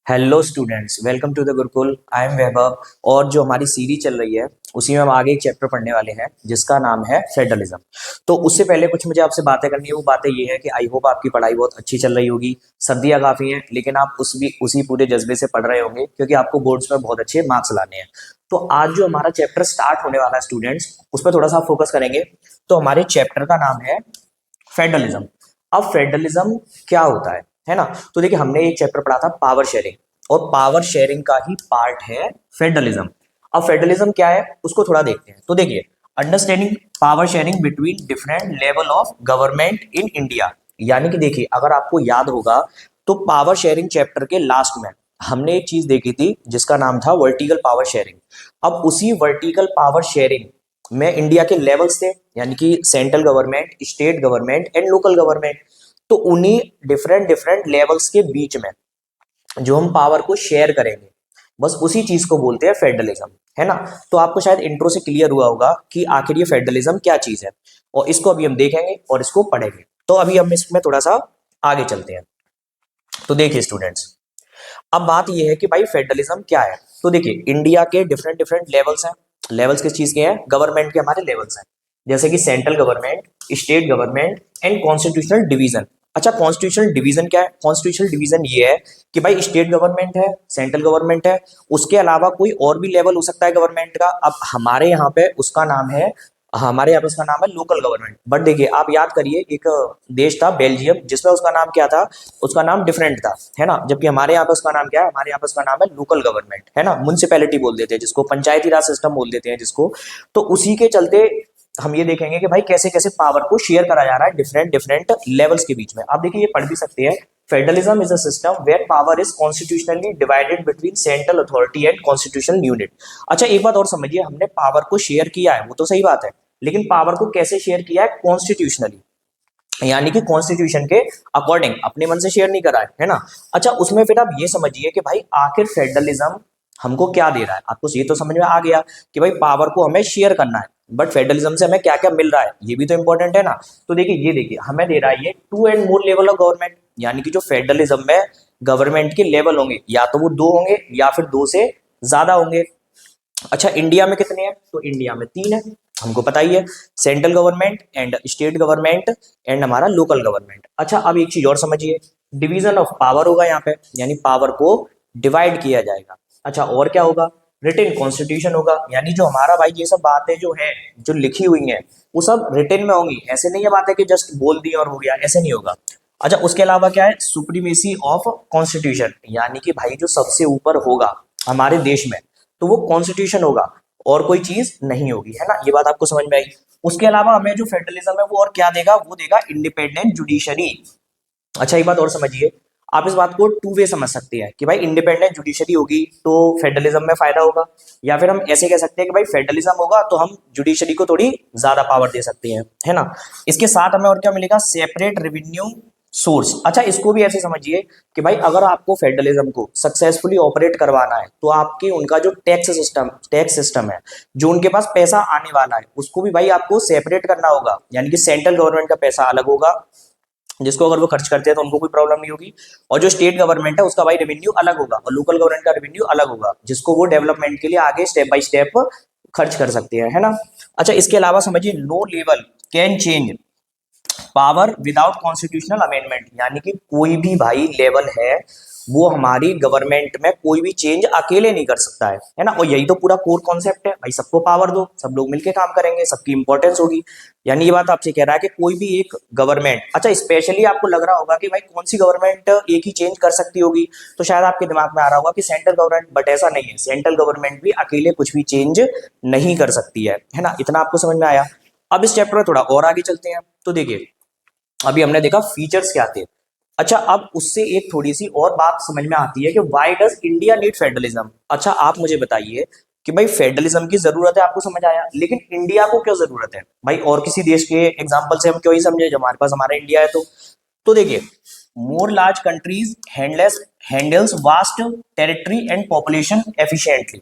Hello students, welcome to the Gurukul. I am Vaibhav. और जो हमारी सीरीज चल रही है उसी में हम आगे एक चैप्टर पढ़ने वाले हैं जिसका नाम है फेडरलिज्म। तो उससे पहले कुछ मुझे आपसे बातें करनी है। वो बातें ये है कि आई होप आपकी पढ़ाई बहुत अच्छी चल रही होगी। सर्दियां काफ़ी हैं लेकिन आप उसी पूरे जज्बे से पढ़ रहे होंगे क्योंकि आपको बोर्ड्स में बहुत अच्छे मार्क्स लाने हैं। तो आज जो हमारा चैप्टर स्टार्ट होने वाला है स्टूडेंट्स, उस पर थोड़ा सा फोकस करेंगे। तो हमारे चैप्टर का नाम है फेडरलिज्म। अब फेडरलिज्म क्या होता है ना। तो देखिए, हमने एक चैप्टर पढ़ा था पावर शेयरिंग, और पावर शेयरिंग का ही पार्ट है फेडरलिज्म। अब फेडरलिज्म क्या है उसको थोड़ा देखते हैं। तो देखिए, understanding power sharing between different level of government in India. यानी कि देखिए, अगर आपको याद होगा तो पावर शेयरिंग चैप्टर के लास्ट में हमने एक चीज देखी थी जिसका नाम था वर्टिकल पावर शेयरिंग। अब उसी वर्टिकल पावर शेयरिंग में इंडिया के लेवल्स थे, यानी कि central government, state government and local government. तो उन्हीं डिफरेंट डिफरेंट लेवल्स के बीच में जो हम पावर को शेयर करेंगे, बस उसी चीज को बोलते हैं फेडरलिज्म, है ना। तो आपको शायद इंट्रो से क्लियर हुआ होगा कि आखिर ये फेडरलिज्म क्या चीज है, और इसको अभी हम देखेंगे और इसको पढ़ेंगे। तो अभी हम इसमें थोड़ा सा आगे चलते हैं। तो देखिए स्टूडेंट्स, अब बात यह है कि भाई फेडरलिज्म क्या है। तो देखिए, इंडिया के डिफरेंट डिफरेंट लेवल्स हैं। लेवल्स किस चीज के हैं? गवर्नमेंट के हमारे लेवल्स हैं, जैसे कि central government, state government and constitutional division. अच्छा, कॉन्स्टिट्यूशनल डिवीजन क्या है? कॉन्स्टिट्यूशनल डिवीजन ये है कि भाई स्टेट गवर्नमेंट है, सेंट्रल गवर्नमेंट है, उसके अलावा कोई और भी लेवल हो सकता है गवर्नमेंट का। अब हमारे यहाँ पे उसका नाम है लोकल गवर्नमेंट। बट देखिए, आप याद करिए, एक देश था बेल्जियम जिसमें उसका नाम क्या था? उसका नाम डिफरेंट था, है ना। जबकि हमारे यहाँ पे उसका नाम क्या है? हमारे यहाँ पे उसका नाम है लोकल गवर्नमेंट, है ना। म्युनिसिपैलिटी बोल देते हैं जिसको, पंचायती राज सिस्टम बोल देते हैं जिसको। तो उसी के चलते हम ये देखेंगे कि भाई कैसे कैसे पावर को शेयर करा जा रहा है डिफरेंट डिफरेंट लेवल्स के बीच में। आप देखिए, ये पढ़ भी सकते हैं। Federalism is a system where power is constitutionally divided between central authority and constitutional unit. अच्छा, एक बात और समझिए, हमने पावर को शेयर किया है वो तो सही बात है, लेकिन पावर को कैसे शेयर किया है? कॉन्स्टिट्यूशनली, यानी कि कॉन्स्टिट्यूशन के अकॉर्डिंग, अपने मन से शेयर नहीं करा है ना। अच्छा, उसमें फिर आप ये समझिए कि भाई आखिर फेडरलिज्म हमको क्या दे रहा है। आपको ये तो समझ में आ गया कि भाई पावर को हमें शेयर करना है, बट फेडरलिज्म से हमें क्या क्या मिल रहा है ये भी तो इंपॉर्टेंट है ना। तो देखिए, ये देखिए, हमें दे रहा है ये 2 and more level of government, यानी कि जो फेडरलिज्म में गवर्नमेंट के लेवल होंगे या तो वो 2 होंगे या फिर 2 से ज्यादा होंगे। अच्छा, इंडिया में कितने हैं? तो इंडिया में 3 है, हमको पता ही है। Central government and state government and हमारा लोकल गवर्नमेंट। अच्छा, अब एक चीज और समझिए, डिवीजन ऑफ पावर होगा यहाँ पे, यानी पावर को डिवाइड किया जाएगा। अच्छा, और क्या होगा? रिटन कॉन्स्टिट्यूशन होगा, यानी जो हमारा भाई ये सब बातें जो है, जो लिखी हुई हैं, वो सब रिटन में होंगी। ऐसे नहीं है बात है कि जस्ट बोल दी और हो गया, ऐसे नहीं होगा। अच्छा, उसके अलावा क्या है? सुप्रीमेसी ऑफ कॉन्स्टिट्यूशन, यानी कि भाई जो सबसे ऊपर होगा हमारे देश में, तो वो कॉन्स्टिट्यूशन होगा और कोई चीज नहीं होगी, है ना। ये बात आपको समझ में आई। उसके अलावा हमें जो फेडरलिज्म है वो और क्या देगा? वो देगा इंडिपेंडेंट जुडिशरी। अच्छा, एक बात और समझिए, आप इस बात को 2 वे समझ सकते हैं कि भाई इंडिपेंडेंट जुडिशरी होगी तो फेडरलिज्म में फायदा होगा, या फिर हम ऐसे कह सकते हैं कि भाई फेडरलिज्म होगा तो हम जुडिशरी को थोड़ी ज्यादा पावर दे सकते हैं, है ना। इसके साथ हमें और क्या मिलेगा? Separate revenue source. अच्छा, इसको भी ऐसे समझिए कि भाई अगर आपको फेडरलिज्म को सक्सेसफुली ऑपरेट करवाना है तो आपके उनका जो टैक्स सिस्टम है, जो उनके पास पैसा आने वाला है, उसको भी भाई आपको सेपरेट करना होगा। यानी कि सेंट्रल गवर्नमेंट का पैसा अलग होगा, जिसको अगर वो खर्च करते हैं तो उनको कोई प्रॉब्लम नहीं होगी, और जो स्टेट गवर्नमेंट है उसका भाई रेवेन्यू अलग होगा, और लोकल गवर्नमेंट का रेवेन्यू अलग होगा, जिसको वो डेवलपमेंट के लिए आगे स्टेप बाय स्टेप खर्च कर सकते हैं, है ना। अच्छा, इसके अलावा समझिए, no level can change power without constitutional amendment, यानी कि कोई भी भाई लेवल है वो हमारी गवर्नमेंट में कोई भी चेंज अकेले नहीं कर सकता है ना। और यही तो पूरा कोर कॉन्सेप्ट है, भाई सबको पावर दो, सब लोग मिलकर काम करेंगे, सबकी इंपॉर्टेंस होगी। यानी ये बात आपसे कह रहा है कि कोई भी एक गवर्नमेंट, अच्छा स्पेशली आपको लग रहा होगा कि भाई कौन सी गवर्नमेंट एक ही चेंज कर सकती होगी, तो शायद आपके दिमाग में आ रहा होगा कि सेंट्रल गवर्नमेंट, बट ऐसा नहीं है। सेंट्रल गवर्नमेंट भी अकेले कुछ भी चेंज नहीं कर सकती है ना। इतना आपको समझ में आया। अब इस चैप्टर में थोड़ा और आगे चलते हैं। तो देखिए, अभी हमने देखा फीचर्स क्या थे। अच्छा, अब उससे एक थोड़ी सी और बात समझ में आती है कि why does India need federalism. अच्छा, आप मुझे बताइए कि भाई फेडरलिज्म की जरूरत है, आपको समझ आया, लेकिन इंडिया को क्यों जरूरत है भाई? और किसी देश के एग्जांपल से हम क्यों ही समझे जब हमारे पास हमारा इंडिया है। तो देखिए, मोर large countries handles vast territory and population efficiently.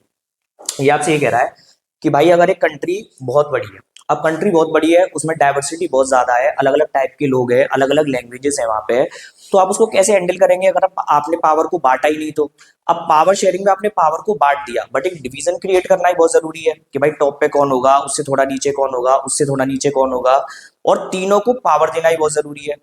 ये आपसे ये कह रहा है कि भाई अगर एक कंट्री बहुत बड़ी है अब कंट्री बहुत बड़ी है, उसमें डाइवर्सिटी बहुत ज्यादा है, अलग अलग टाइप के लोग हैं, अलग अलग लैंग्वेजेस हैं वहाँ पे, तो आप उसको कैसे हैंडल करेंगे अगर आपने पावर को बांटा ही नहीं तो। अब पावर शेयरिंग में आपने पावर को बांट दिया, बट एक डिवीजन क्रिएट करना ही बहुत जरूरी है कि भाई टॉप पे कौन होगा, उससे थोड़ा नीचे कौन होगा, उससे थोड़ा नीचे कौन होगा, और तीनों को पावर देना ही बहुत जरूरी है।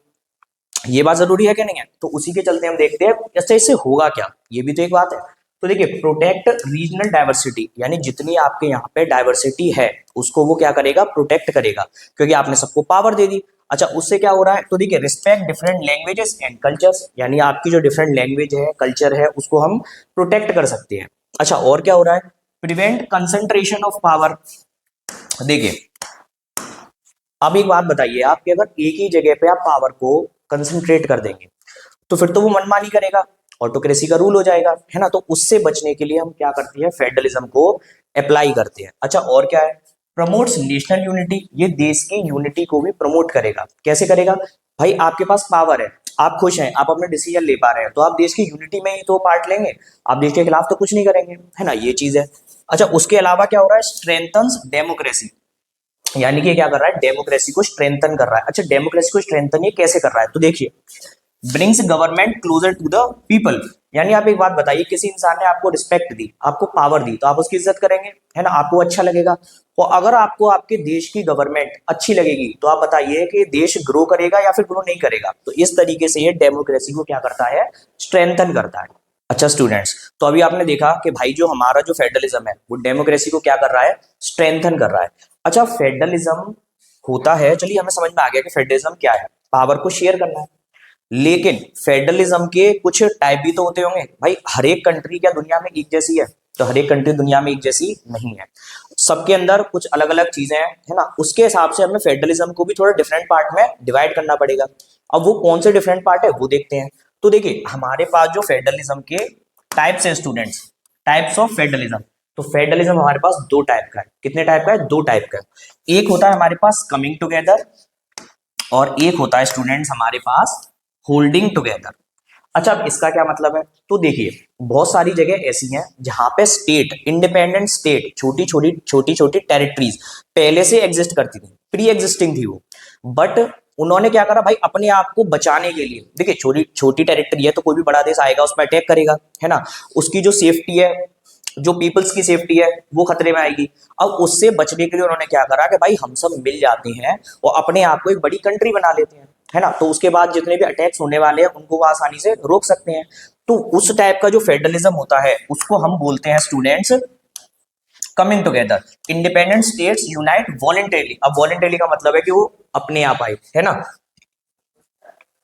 ये बात जरूरी है कि नहीं है? तो उसी के चलते हम देखते हैं अच्छा इससे होगा क्या, ये भी तो एक बात है। तो देखिए, प्रोटेक्ट रीजनल डाइवर्सिटी, यानी जितनी आपके यहाँ पे डाइवर्सिटी है उसको वो क्या करेगा, प्रोटेक्ट करेगा, क्योंकि आपने सबको पावर दे दी। अच्छा, उससे क्या हो रहा है, तो देखिए respect different languages and cultures, यानी आपकी जो डिफरेंट लैंग्वेज है, कल्चर है, उसको हम प्रोटेक्ट कर सकते हैं। अच्छा, और क्या हो रहा है, प्रिवेंट कंसंट्रेशन ऑफ पावर। देखिए, अब एक बात बताइए आप कि अगर एक ही जगह पे आप पावर को कंसंट्रेट कर देंगे तो फिर तो वो मनमानी करेगा, ऑटोक्रेसी का रूल हो जाएगा, है ना। तो उससे बचने के लिए हम क्या करते हैं, फेडरलिज्म को अप्लाई करते हैं। अच्छा, और क्या है, प्रमोट्स नेशनल यूनिटी, ये देश की यूनिटी को भी प्रमोट करेगा। कैसे करेगा, भाई आपके पास पावर है, आप खुश हैं, आप अपने डिसीजन ले पा रहे हैं, तो आप देश की यूनिटी में ही तो पार्ट लेंगे, आप देश के खिलाफ तो कुछ नहीं करेंगे, है ना, ये चीज है। अच्छा, उसके अलावा क्या हो रहा है, स्ट्रेंथन्स डेमोक्रेसी, यानी कि क्या कर रहा है, डेमोक्रेसी को स्ट्रेंथन कर रहा है। अच्छा, डेमोक्रेसी को स्ट्रेंथन ये कैसे कर रहा है, तो देखिए, brings government closer to the people, यानी आप एक बात बताइए, किसी इंसान ने आपको रिस्पेक्ट दी, आपको पावर दी, तो आप उसकी इज्जत करेंगे, है ना, आपको अच्छा लगेगा। और अगर आपको आपके देश की गवर्नमेंट अच्छी लगेगी तो आप बताइए कि देश ग्रो करेगा या फिर ग्रो नहीं करेगा। तो इस तरीके से ये डेमोक्रेसी को क्या करता है, स्ट्रेंथन करता है। अच्छा स्टूडेंट्स, तो अभी आपने देखा कि भाई जो हमारा जो फेडरलिज्म है वो डेमोक्रेसी को क्या कर रहा है, स्ट्रेंथन कर रहा है। अच्छा, फेडरलिज्म होता है, चलिए हमें समझ में आ गया कि फेडरलिज्म क्या है, पावर को शेयर करना है। लेकिन फेडरलिज्म के कुछ टाइप भी तो होते होंगे भाई, हर एक कंट्री क्या दुनिया में एक जैसी है, तो हर एक कंट्री दुनिया में एक जैसी नहीं है, सबके अंदर कुछ अलग अलग चीजें हैं, है ना। उसके हिसाब से हमें फेडरलिज्म को भी थोड़ा डिफरेंट पार्ट में डिवाइड करना पड़ेगा। अब वो कौन से डिफरेंट पार्ट है वो देखते हैं। तो देखिए, हमारे पास जो फेडरलिज्म के टाइप्स है स्टूडेंट्स, टाइप्स ऑफ फेडरलिज्म, तो फेडरलिज्म हमारे पास दो टाइप का है। कितने टाइप का है, दो टाइप का है। एक होता है हमारे पास कमिंग टुगेदर, और एक होता है स्टूडेंट्स हमारे पास होल्डिंग टुगेदर। अच्छा, अब इसका क्या मतलब है, तो देखिए, बहुत सारी जगह ऐसी हैं जहां पे स्टेट, इंडिपेंडेंट स्टेट, छोटी छोटी टेरिटरीज पहले से एग्जिस्ट करती थी, प्री एग्जिस्टिंग थी वो, बट उन्होंने क्या करा भाई, अपने आप को बचाने के लिए, देखिए छोटी छोटी टेरिटरी है तो कोई भी बड़ा देश आएगा उस पर अटैक करेगा, है ना, उसकी जो सेफ्टी है, जो पीपल्स की सेफ्टी है वो खतरे में आएगी। अब उससे बचने के लिए उन्होंने क्या करा कि भाई हम सब मिल जाते हैं और अपने आप को एक बड़ी कंट्री बना लेते हैं, है ना, तो उसके बाद जितने भी अटैक्स होने वाले हैं उनको वो आसानी से रोक सकते हैं। तो उस टाइप का जो फेडरलिज्म होता है उसको हम बोलते हैं students coming together. Independent states unite voluntarily, अब वॉलेंटरली का मतलब है कि वो अपने आप आए, है ना,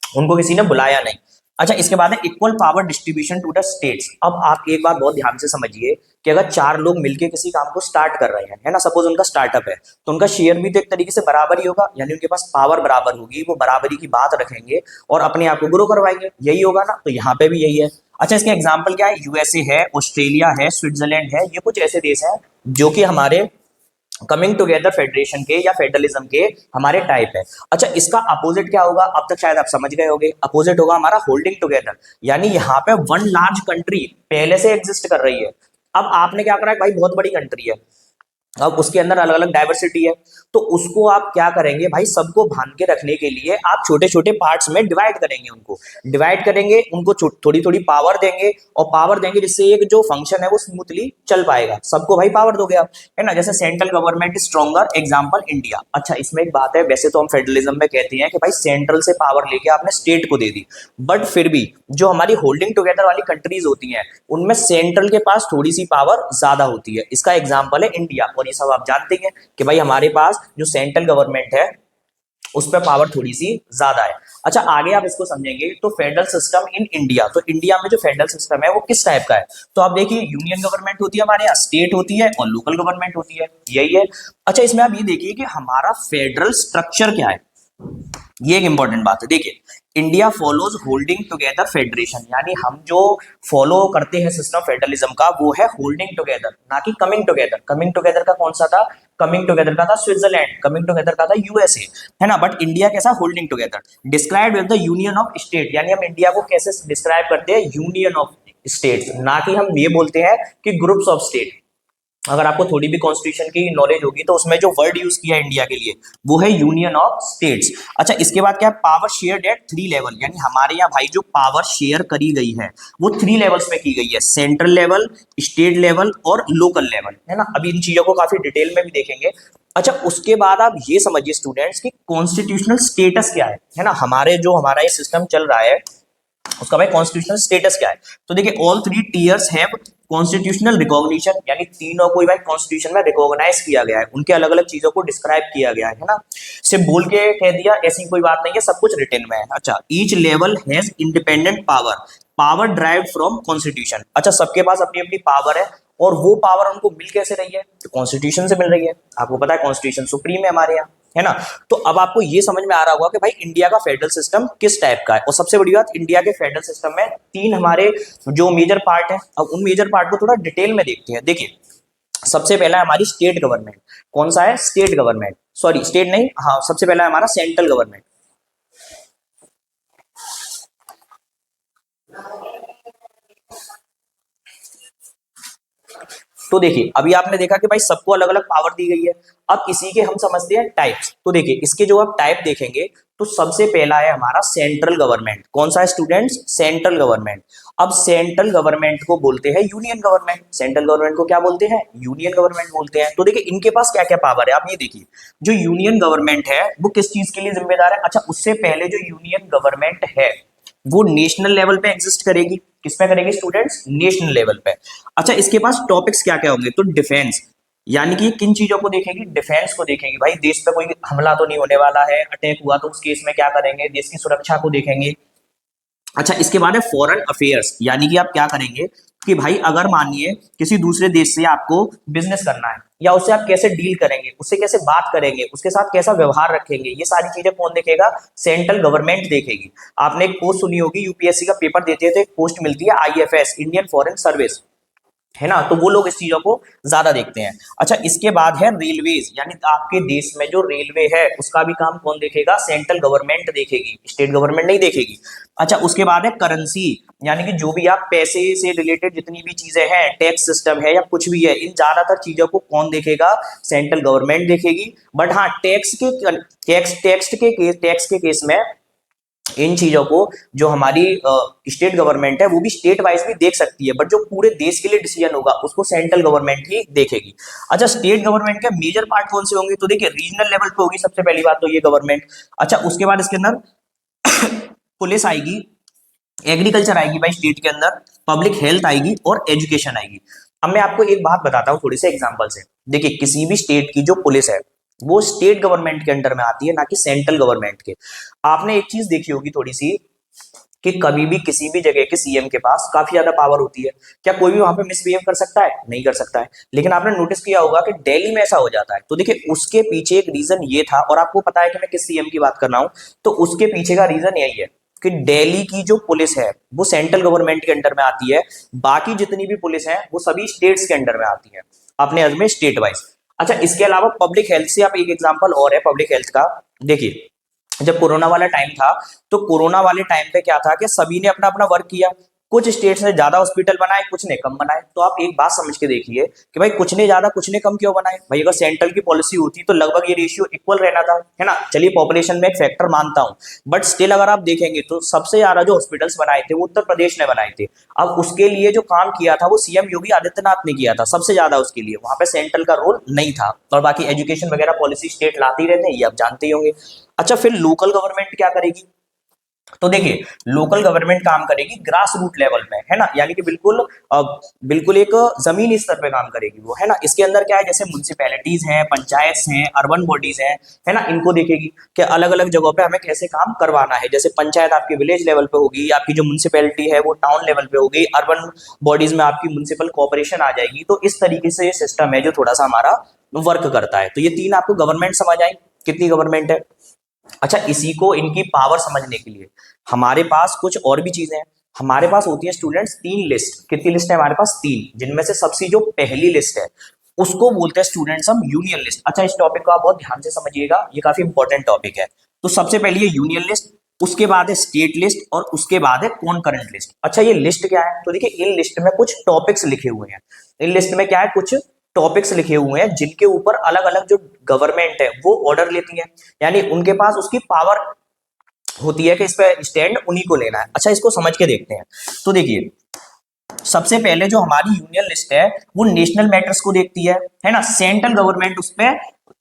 उनको किसी ने बुलाया नहीं। अच्छा, इसके बाद है equal power distribution to the states. अब आप एक बात बहुत ध्यान से समझिए कि अगर चार लोग मिलकर किसी काम को स्टार्ट कर रहे हैं, है ना, सपोज उनका स्टार्टअप है, तो उनका शेयर भी तो एक तरीके से बराबर ही होगा, यानी उनके पास पावर बराबर होगी, वो बराबरी की बात रखेंगे और अपने आप को ग्रो करवाएंगे, यही होगा ना, तो यहाँ पे भी यही है। अच्छा, इसके एग्जाम्पल क्या है, यूएसए है, ऑस्ट्रेलिया है, स्विट्जरलैंड है, ये कुछ ऐसे देश हैं जो कि हमारे कमिंग टुगेदर फेडरेशन के या फेडरलिज्म के हमारे टाइप है। अच्छा, इसका अपोजिट क्या होगा, अब तक शायद आप समझ गए होंगे, अपोजिट होगा हमारा होल्डिंग टुगेदर, यानी यहाँ पे वन लार्ज कंट्री पहले से एग्जिस्ट कर रही है। अब आपने क्या करा है भाई, बहुत बड़ी कंट्री है, अब उसके अंदर अलग अलग डाइवर्सिटी है, तो उसको आप क्या करेंगे भाई, सबको बांध के रखने के लिए आप छोटे छोटे पार्ट्स में डिवाइड करेंगे, उनको डिवाइड करेंगे, उनको थोड़ी थोड़ी पावर देंगे, और पावर देंगे जिससे एक जो फंक्शन है वो स्मूथली चल पाएगा। सबको भाई पावर दोगे आप, है ना, जैसे central government stronger, example India. अच्छा, इसमें एक बात है, वैसे तो हम फेडरलिज्म में कहते हैं कि भाई सेंट्रल से पावर लेके आपने स्टेट को दे दी, बट फिर भी जो हमारी होल्डिंग टुगेदर वाली कंट्रीज होती हैं उनमें सेंट्रल के पास थोड़ी सी पावर ज्यादा होती है। इसका एग्जाम्पल है इंडिया, और ये सब आप जानते हैं कि भाई हमारे पास जो सेंट्रल गवर्नमेंट है उस पर पावर थोड़ी सी ज्यादा है। अच्छा, आगे आप इसको समझेंगे तो फेडरल सिस्टम इन इंडिया, तो इंडिया में जो फेडरल सिस्टम है वो किस टाइप का है, तो आप देखिए यूनियन गवर्नमेंट होती है हमारे यहाँ, स्टेट होती है और लोकल गवर्नमेंट होती है, यही है। अच्छा, इसमें आप ये देखिए कि हमारा फेडरल स्ट्रक्चर क्या है, ये एक इंपॉर्टेंट बात है। देखिए, India follows holding together federation, यानी हम जो फॉलो करते हैं सिस्टम फेडरलिज्म का वो है होल्डिंग टुगेदर, ना कि कमिंग टुगेदर। कमिंग टुगेदर का कौन सा था, कमिंग टुगेदर का था स्विट्जरलैंड, कमिंग टुगेदर का था यूएसए, है ना, बट इंडिया कैसा, holding together. Describe with the union of state, यानी हम इंडिया को कैसे डिस्क्राइब करते हैं, यूनियन ऑफ स्टेट्स, ना कि हम ये बोलते हैं कि ग्रुप्स ऑफ स्टेट। अगर आपको थोड़ी भी कॉन्स्टिट्यूशन की नॉलेज होगी तो उसमें जो वर्ड यूज किया है इंडिया के लिए वो है यूनियन ऑफ स्टेट्स। अच्छा, इसके बाद क्या है, पावर शेयर्ड एट 3 लेवल, यानी हमारे यहाँ भाई जो पावर शेयर करी गई है वो 3 लेवल्स में की गई है, सेंट्रल लेवल, स्टेट लेवल और लोकल लेवल, है ना। अभी इन चीजों को काफी डिटेल में भी देखेंगे। अच्छा, उसके बाद आप ये समझिए स्टूडेंट्स कि कॉन्स्टिट्यूशनल स्टेटस क्या है ना, हमारा ये सिस्टम चल रहा है उसका भाई कॉन्स्टिट्यूशनल स्टेटस क्या है। तो देखिए all 3 tears have constitutional recognition, यानी तीनों को भाई कॉन्स्टिट्यूशन में रिकॉग्नाइज किया गया है, उनके अलग अलग चीजों को डिस्क्राइब किया गया है ना। सिर्फ बोल के कह दिया ऐसी कोई बात नहीं है, सब कुछ रिटन में है। अच्छा, each level has independent power, power drive from constitution. अच्छा, सबके पास अपनी अपनी पावर है और वो पावर उनको मिल कैसे रही है, तो कॉन्स्टिट्यूशन से मिल रही है। आपको पता है कॉन्स्टिट्यूशन सुप्रीम है हमारे यहाँ, है ना। तो अब आपको ये समझ में आ रहा होगा कि भाई इंडिया का फेडरल सिस्टम किस टाइप का है। और सबसे बड़ी बात, इंडिया के फेडरल सिस्टम में 3 हमारे जो मेजर पार्ट है। अब उन मेजर पार्ट को थोड़ा डिटेल में देखते हैं। देखिए, सबसे पहला है हमारी स्टेट गवर्नमेंट। कौन सा है, स्टेट गवर्नमेंट, सॉरी स्टेट नहीं, हाँ सबसे पहला है हमारा सेंट्रल गवर्नमेंट। तो देखिए अभी आपने देखा कि भाई सबको अलग अलग पावर दी गई है। अब इसी के हम समझते हैं टाइप्स। तो देखिए इसके जो आप टाइप देखेंगे तो सबसे पहला है हमारा सेंट्रल गवर्नमेंट। कौन सा है स्टूडेंट्स, सेंट्रल गवर्नमेंट। अब सेंट्रल गवर्नमेंट को बोलते हैं यूनियन गवर्नमेंट। सेंट्रल गवर्नमेंट को क्या बोलते हैं, यूनियन गवर्नमेंट बोलते हैं। तो देखिए इनके पास क्या क्या पावर है आप ये देखिए। जो यूनियन गवर्नमेंट है वो किस चीज के लिए जिम्मेदार है। अच्छा, उससे पहले जो यूनियन गवर्नमेंट है वो नेशनल लेवल पे एग्जिस्ट करेगी। किस पे करेगी स्टूडेंट्स, नेशनल लेवल पे। अच्छा, इसके पास टॉपिक्स क्या क्या होंगे, तो डिफेंस, यानी कि किन चीजों को देखेगी, डिफेंस को देखेगी। भाई देश पे कोई हमला तो नहीं होने वाला है, अटैक हुआ तो उस केस में क्या करेंगे, देश की सुरक्षा को देखेंगे। अच्छा, इसके बाद है फॉरेन अफेयर्स, यानी कि आप क्या करेंगे कि भाई अगर मानिए किसी दूसरे देश से आपको बिजनेस करना है या उससे आप कैसे डील करेंगे, उससे कैसे बात करेंगे, उसके साथ कैसा व्यवहार रखेंगे, ये सारी चीजें कौन देखेगा, सेंट्रल गवर्नमेंट देखेगी। आपने एक पोस्ट सुनी होगी, यूपीएससी का पेपर देते हैं तो एक पोस्ट मिलती है आईएफएस, इंडियन फॉरेन सर्विस, है ना। तो वो लोग इस चीजों को ज्यादा देखते हैं। अच्छा, इसके बाद है रेलवेज, यानी आपके देश में जो रेलवे है उसका भी काम कौन देखेगा, सेंट्रल गवर्नमेंट देखेगी, स्टेट गवर्नमेंट नहीं देखेगी। अच्छा, उसके बाद है करेंसी, यानी कि जो भी आप पैसे से रिलेटेड जितनी भी चीजें हैं, टैक्स सिस्टम है या कुछ भी है, इन ज्यादातर चीजों को कौन देखेगा, सेंट्रल गवर्नमेंट देखेगी। बट हाँ, टैक्स के केस में इन चीजों को जो हमारी स्टेट गवर्नमेंट है वो भी स्टेट वाइज भी देख सकती है, बट जो पूरे देश के लिए डिसीजन होगा उसको सेंट्रल गवर्नमेंट ही देखेगी। अच्छा, स्टेट गवर्नमेंट के मेजर पार्ट कौन से होंगे, तो देखिए रीजनल लेवल पे होगी सबसे पहली बात तो ये गवर्नमेंट। अच्छा, उसके बाद इसके अंदर पुलिस आएगी, एग्रीकल्चर आएगी भाई स्टेट के अंदर, पब्लिक हेल्थ आएगी और एजुकेशन आएगी। अब मैं आपको एक बात बताता हूँ थोड़ी से एग्जाम्पल से। देखिए किसी भी स्टेट की जो पुलिस है वो स्टेट गवर्नमेंट के अंडर में आती है, ना कि सेंट्रल गवर्नमेंट के। आपने एक चीज देखी होगी थोड़ी सी कि कभी भी किसी भी जगह के सीएम के पास काफी ज्यादा पावर होती है, क्या कोई भी वहां पे मिसबिहेव कर सकता है, नहीं कर सकता है। लेकिन आपने नोटिस किया होगा कि दिल्ली में ऐसा हो जाता है। तो देखिए उसके पीछे एक रीजन ये था, और आपको पता है कि मैं किस सीएम की बात कर रहा हूं, तो उसके पीछे का रीजन यही है कि दिल्ली की जो पुलिस है वो सेंट्रल गवर्नमेंट के अंडर में आती है, बाकी जितनी भी पुलिस है वो सभी स्टेट्स के अंडर में आती है, अपने अर्ज में स्टेट वाइज। अच्छा, इसके अलावा पब्लिक हेल्थ से आप एक एग्जांपल और है पब्लिक हेल्थ का। देखिए जब कोरोना वाला टाइम था तो कोरोना वाले टाइम पे क्या था कि सभी ने अपना अपना वर्क किया। कुछ स्टेट्स ने ज्यादा हॉस्पिटल बनाए, कुछ ने कम बनाए। तो आप एक बात समझ के देखिए कि भाई कुछ ने ज्यादा कुछ ने कम क्यों बनाए। भाई अगर सेंट्रल की पॉलिसी होती तो लगभग ये रेशियो इक्वल रहना था, है ना। चलिए पॉपुलेशन में एक फैक्टर मानता हूं, बट स्टिल अगर आप देखेंगे तो सबसे ज्यादा जो हॉस्पिटल्स बनाए थे वो उत्तर प्रदेश ने बनाए थे। अब उसके लिए जो काम किया था वो सीएम योगी आदित्यनाथ ने किया था सबसे ज्यादा, उसके लिए वहां पे सेंट्रल का रोल नहीं था। और बाकी एजुकेशन वगैरह पॉलिसी स्टेट लाते ही रहते हैं, ये आप जानते ही होंगे। अच्छा, फिर लोकल गवर्नमेंट क्या करेगी, तो देखिए लोकल गवर्नमेंट काम करेगी ग्रास रूट लेवल पे, है ना, यानी कि बिल्कुल एक जमीनी स्तर पे काम करेगी वो, है ना। इसके अंदर क्या है, जैसे म्युनिसिपैलिटीज हैं, पंचायत हैं, अर्बन बॉडीज हैं, है ना, इनको देखेगी कि अलग अलग जगहों पे हमें कैसे काम करवाना है। जैसे पंचायत आपकी विलेज लेवल पे होगी, आपकी जो म्युनिसिपैलिटी है वो टाउन लेवल पे होगी, अर्बन बॉडीज में आपकी म्युनिसिपल कॉर्पोरेशन आ जाएगी। तो इस तरीके से ये सिस्टम है जो थोड़ा सा हमारा वर्क करता है। तो ये 3 आपको गवर्नमेंट समझ आई, कितनी गवर्नमेंट है। अच्छा, इसी को इनकी पावर समझने के लिए हमारे पास कुछ और भी चीजें हैं। हमारे पास होती है स्टूडेंट्स 3 लिस्ट। कितनी लिस्ट है हमारे पास, 3, जिनमें से सबसे जो पहली लिस्ट है उसको बोलते हैं स्टूडेंट्स हम यूनियन लिस्ट। अच्छा, इस टॉपिक को आप बहुत ध्यान से समझिएगा, ये काफी इंपॉर्टेंट टॉपिक है। तो सबसे पहले ये यूनियन लिस्ट, उसके बाद है स्टेट लिस्ट और उसके बाद है कॉन्करेंट लिस्ट। अच्छा, ये लिस्ट क्या है, तो देखिए इन लिस्ट में कुछ टॉपिक्स लिखे हुए हैं। इन लिस्ट में क्या है, कुछ टॉपिक्स लिखे हुए हैं जिनके ऊपर अलग अलग जो गवर्नमेंट है वो ऑर्डर लेती है, यानी उनके पास उसकी पावर होती है कि इस पे स्टैंड उन्हीं को लेना है। अच्छा, इसको समझ के देखते हैं। तो देखिए, सबसे पहले जो हमारी यूनियन लिस्ट है वो नेशनल मैटर्स को देखती है ना, सेंट्रल गवर्नमेंट उस पे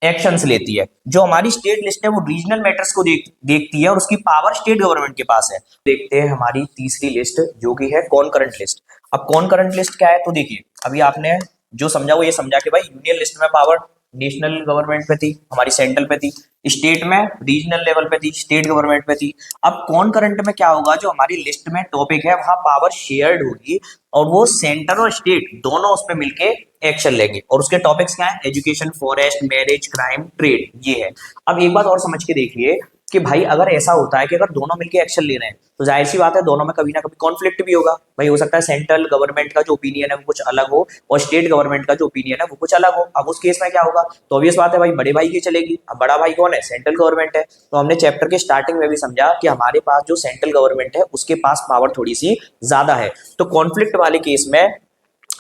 एक्शंस लेती है। जो हमारी स्टेट लिस्ट है वो रीजनल मैटर्स को देखती है और उसकी पावर स्टेट गवर्नमेंट के पास है। देखते हैं हमारी तीसरी लिस्ट जो कि है कॉनकरेंट लिस्ट। अब कॉनकरेंट लिस्ट क्या है, तो देखिए अभी आपने जो समझा वो ये समझा कि भाई यूनियन लिस्ट में पावर नेशनल गवर्नमेंट पे थी, हमारी सेंट्रल पे थी, स्टेट में रीजनल लेवल पे थी, स्टेट गवर्नमेंट पे थी। अब कॉनकरेंट में क्या होगा, जो हमारी लिस्ट में टॉपिक है वहां पावर शेयर्ड होगी और वो सेंटर और स्टेट दोनों उस पर मिलके एक्शन लेंगे। और उसके टॉपिक्स क्या है, education, forest, marriage, crime, trade, ये है। अब एक बात और समझ के देखिए कि भाई अगर ऐसा होता है कि अगर दोनों मिलके एक्शन ले रहे हैं तो जाहिर सी बात है दोनों में कभी ना कभी कॉन्फ्लिक्ट भी होगा। भाई हो सकता है सेंट्रल गवर्नमेंट का जो ओपिनियन है वो कुछ अलग हो और स्टेट गवर्नमेंट का जो ओपिनियन है वो कुछ अलग हो। अब उस केस में क्या होगा, तो ऑब्वियस बात है भाई बड़े भाई की चलेगी। अब बड़ा भाई कौन है, सेंट्रल गवर्नमेंट है। तो हमने चैप्टर के स्टार्टिंग में भी समझा कि हमारे पास जो सेंट्रल गवर्नमेंट है उसके पास पावर थोड़ी सी ज्यादा है। तो कॉन्फ्लिक्ट वाले केस में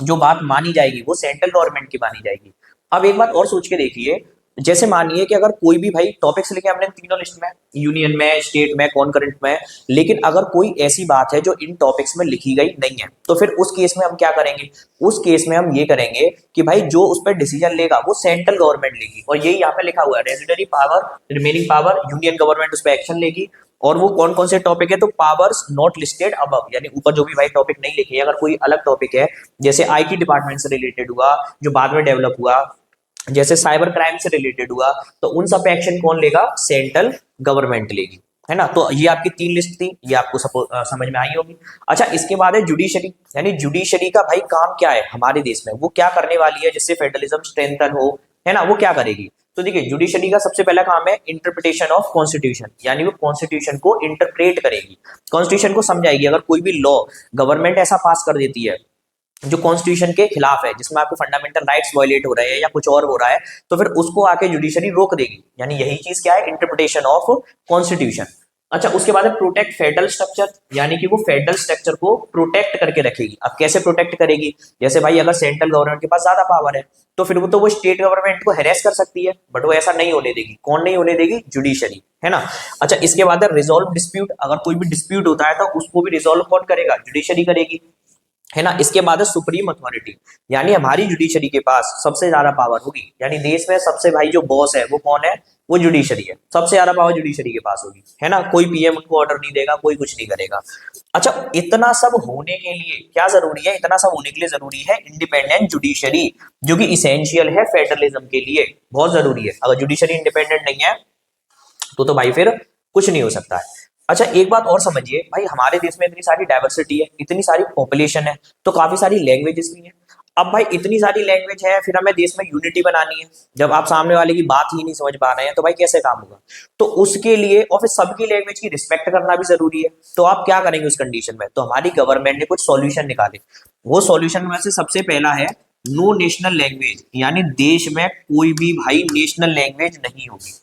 जो बात मानी जाएगी वो सेंट्रल गवर्नमेंट की मानी जाएगी। अब एक बात और सोच के देखिए, जैसे मानिए कि अगर कोई भी भाई टॉपिक्स लिखे हमने तीनों लिस्ट में, यूनियन में, स्टेट में, कॉनकरेंट में, लेकिन अगर कोई ऐसी बात है जो इन टॉपिक्स में लिखी गई नहीं है तो फिर उस केस में हम क्या करेंगे, उस केस में हम ये करेंगे कि भाई जो उस पर डिसीजन लेगा वो सेंट्रल गवर्नमेंट लेगी। और यही यहाँ पे लिखा हुआ है, residuary power, remaining power union government उस पर एक्शन लेगी। और वो कौन कौन से टॉपिक है, तो पावर्स नॉट लिस्टेड अबव, यानी ऊपर जो भी भाई टॉपिक नहीं लिखे, अगर कोई अलग टॉपिक है जैसे आईटी डिपार्टमेंट से रिलेटेड हुआ जो बाद में डेवलप हुआ, जैसे साइबर क्राइम से रिलेटेड हुआ, तो उन सब पे एक्शन कौन लेगा, सेंट्रल गवर्नमेंट लेगी, है ना। तो ये आपकी तीन लिस्ट थी, ये आपको समझ में आई होगी। अच्छा, इसके बाद है जुडिशरी, यानी जुडिशरी का भाई काम क्या है हमारे देश में, वो क्या करने वाली है जिससे फेडरलिज्म स्ट्रेंथन हो, है ना, वो क्या करेगी। तो देखिए जुडिशरी का सबसे पहला काम है इंटरप्रिटेशन ऑफ कॉन्स्टिट्यूशन, यानी वो कॉन्स्टिट्यूशन को इंटरप्रेट करेगी, कॉन्स्टिट्यूशन को समझाएगी। अगर कोई भी लॉ गवर्नमेंट ऐसा पास कर देती है जो कॉन्स्टिट्यूशन के खिलाफ है, जिसमें आपके फंडामेंटल राइट्स वायलेट हो रहे हैं या कुछ और हो रहा है, तो फिर उसको आके जुडिशरी रोक देगी। यानी यही चीज क्या है, इंटरप्रिटेशन ऑफ कॉन्स्टिट्यूशन। अच्छा, उसके बाद है प्रोटेक्ट फेडरल स्ट्रक्चर, यानी कि वो फेडरल स्ट्रक्चर को प्रोटेक्ट करके रखेगी। अब कैसे प्रोटेक्ट करेगी, जैसे भाई अगर सेंट्रल गवर्नमेंट के पास ज्यादा पावर है तो फिर वो स्टेट गवर्नमेंट को हेरेस कर सकती है, बट वो ऐसा नहीं होने देगी। कौन नहीं होने देगी, जुडिशरी, है ना। अच्छा, इसके बाद है रिजॉल्व डिस्प्यूट, अगर कोई भी डिस्प्यूट होता है तो उसको भी रिजॉल्व कौन करेगा, जुडिशरी करेगी, है ना। इसके बाद है सुप्रीम अथॉरिटी, यानी हमारी जुडिशरी के पास सबसे ज्यादा पावर होगी, यानी देश में सबसे भाई जो बॉस है वो कौन है, वो जुडिशरी है। सबसे ज्यादा पावर जुडिशरी के पास होगी, है ना। कोई पीएम उनको ऑर्डर नहीं देगा, कोई कुछ नहीं करेगा। अच्छा, इतना सब होने के लिए क्या जरूरी है, इतना सब होने के लिए जरूरी है इंडिपेंडेंट जुडिशरी, जो कि इसेंशियल है फेडरलिज्म के लिए, बहुत जरूरी है। अगर जुडिशरी इंडिपेंडेंट नहीं है तो भाई फिर कुछ नहीं हो सकता है। अच्छा, एक बात और समझिए भाई, हमारे देश में इतनी सारी डाइवर्सिटी है, इतनी सारी पॉपुलेशन है, तो काफी सारी लैंग्वेजेस भी हैं। अब भाई इतनी सारी लैंग्वेज है, फिर हमें देश में यूनिटी बनानी है। जब आप सामने वाले की बात ही नहीं समझ पा रहे हैं तो भाई कैसे काम होगा। तो उसके लिए और फिर सबकी लैंग्वेज की रिस्पेक्ट करना भी जरूरी है। तो आप क्या करेंगे उस कंडीशन में, तो हमारी गवर्नमेंट ने कुछ सॉल्यूशन निकाले। वो सॉल्यूशन में से सबसे पहला है नो नेशनल लैंग्वेज, यानी देश में कोई भी भाई नेशनल लैंग्वेज नहीं होगी।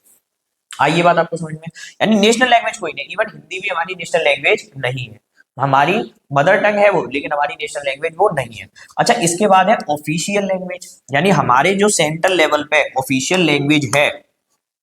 आइए बात आपको समझ में, यानी नेशनल लैंग्वेज कोई नहीं, इवन हिंदी भी हमारी नेशनल लैंग्वेज नहीं है। हमारी मदर टंग है वो, लेकिन हमारी नेशनल लैंग्वेज वो नहीं है। अच्छा, इसके बाद है ऑफिशियल लैंग्वेज, यानी हमारे जो सेंट्रल लेवल पे ऑफिशियल लैंग्वेज है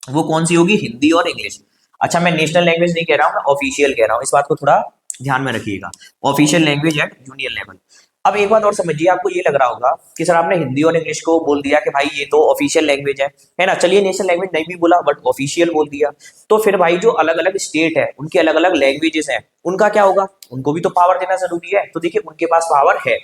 वो कौन सी होगी, हिंदी और इंग्लिश। अच्छा, मैं नेशनल लैंग्वेज नहीं कह रहा हूँ, मैं ऑफिशियल कह रहा हूँ, इस बात को थोड़ा ध्यान में रखिएगा। Official language eight union level. अब एक बात और समझिए, आपको ये लग रहा होगा कि सर आपने हिंदी और इंग्लिश को बोल दिया कि भाई ये तो ऑफिशियल लैंग्वेज है ना, चलिए नेशनल लैंग्वेज नहीं भी बोला बट ऑफिशियल बोल दिया, तो फिर भाई जो अलग अलग स्टेट है उनके अलग अलग लैंग्वेजेस हैं, उनका क्या होगा, उनको भी तो पावर देना जरूरी है। तो देखिए उनके पास पावर है,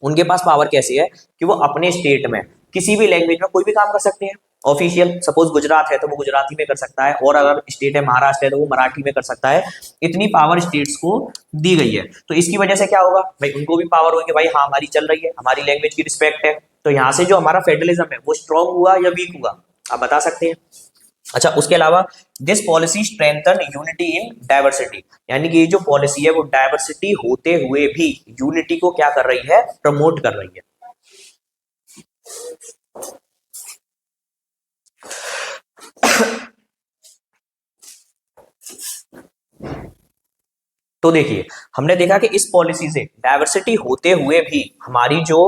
उनके पास पावर कैसी है कि वो अपने स्टेट में किसी भी लैंग्वेज में कोई भी काम कर सकते हैं। ऑफिशियल, सपोज गुजरात है तो वो गुजराती में कर सकता है, और अगर स्टेट है महाराष्ट्र है तो वो मराठी में कर सकता है। इतनी पावर स्टेट्स को दी गई है, तो इसकी वजह से क्या होगा भाई, उनको भी पावर होगी भाई, हाँ हमारी चल रही है, हमारी लैंग्वेज की रिस्पेक्ट है। तो यहाँ से जो हमारा फेडरलिज्म है वो स्ट्रॉन्ग हुआ या वीक हुआ, आप बता सकते हैं। अच्छा, उसके अलावा this policy strengthen unity in diversity, यानी कि ये जो पॉलिसी है वो डाइवर्सिटी होते हुए भी यूनिटी को क्या कर रही है, प्रमोट कर रही है। तो देखिए हमने देखा कि इस पॉलिसी से डाइवर्सिटी होते हुए भी हमारी जो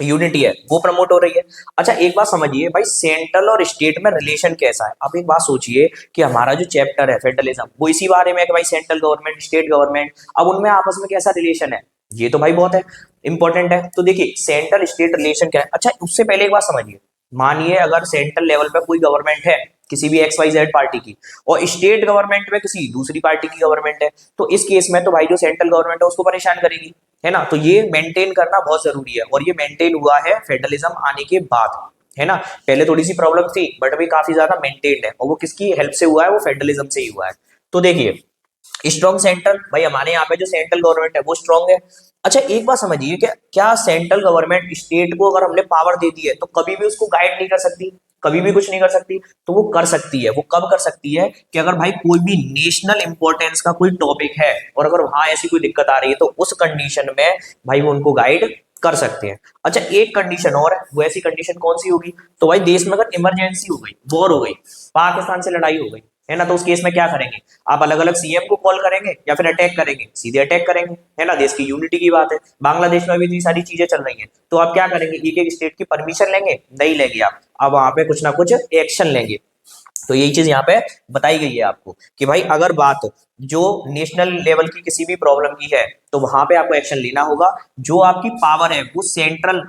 यूनिटी है वो प्रमोट हो रही है। अच्छा एक बात समझिए भाई, सेंट्रल और स्टेट में रिलेशन कैसा है। आप एक बात सोचिए कि हमारा जो चैप्टर है फेडरलिज्म वो इसी बारे में है कि भाई सेंट्रल गवर्नमेंट स्टेट गवर्नमेंट, अब उनमें आपस में कैसा रिलेशन है, ये तो भाई बहुत है इंपॉर्टेंट है। तो देखिए सेंट्रल स्टेट रिलेशन क्या है। अच्छा उससे पहले एक बात समझिए, मानिए अगर सेंट्रल लेवल पे कोई गवर्नमेंट है किसी भी XYZ पार्टी की, और स्टेट गवर्नमेंट में किसी दूसरी पार्टी की गवर्नमेंट है, तो इस केस में तो भाई जो सेंट्रल गवर्नमेंट है उसको परेशान करेगी, है ना। तो ये मेंटेन करना बहुत जरूरी है, और ये मेंटेन हुआ है फेडरलिज्म आने के बाद, है ना। पहले थोड़ी सी प्रॉब्लम थी बट अभी काफी ज्यादा मेंटेन्ड है, और वो किसकी हेल्प से हुआ है, वो फेडरलिज्म से ही हुआ है। तो देखिए स्ट्रॉन्ग सेंट्रल, भाई हमारे यहाँ पे जो सेंट्रल गवर्नमेंट है वो स्ट्रॉन्ग है। अच्छा एक बात समझिए कि क्या सेंट्रल गवर्नमेंट स्टेट को अगर हमने पावर दे दी है तो कभी भी उसको गाइड नहीं कर सकती, कभी भी कुछ नहीं कर सकती। तो वो कर सकती है, वो कब कर सकती है कि अगर भाई कोई भी नेशनल इंपॉर्टेंस का कोई टॉपिक है और अगर वहां ऐसी कोई दिक्कत आ रही है तो उस कंडीशन में भाई वो उनको गाइड कर सकते हैं। अच्छा एक कंडीशन और है, वो ऐसी कंडीशन कौन सी होगी, तो भाई देश में अगर इमरजेंसी हो गई, वॉर हो गई, पाकिस्तान से लड़ाई हो गई, है ना, तो उस केस में क्या करेंगे, आप अलग अलग CM को कॉल करेंगे या फिर अटैक करेंगे, सीधे अटैक करेंगे, है ना। देश की यूनिटी की बात है, बांग्लादेश में भी इतनी सारी चीजें चल रही हैं, तो आप क्या करेंगे, एक एक स्टेट की परमिशन लेंगे, नहीं लेंगे आप वहां पे कुछ ना कुछ एक्शन लेंगे। तो यही चीज यहाँ पे बताई गई है आपको कि भाई अगर बात जो नेशनल लेवल की किसी भी प्रॉब्लम की है तो वहां पे आपको एक्शन लेना होगा। जो आपकी पावर है वो सेंट्रल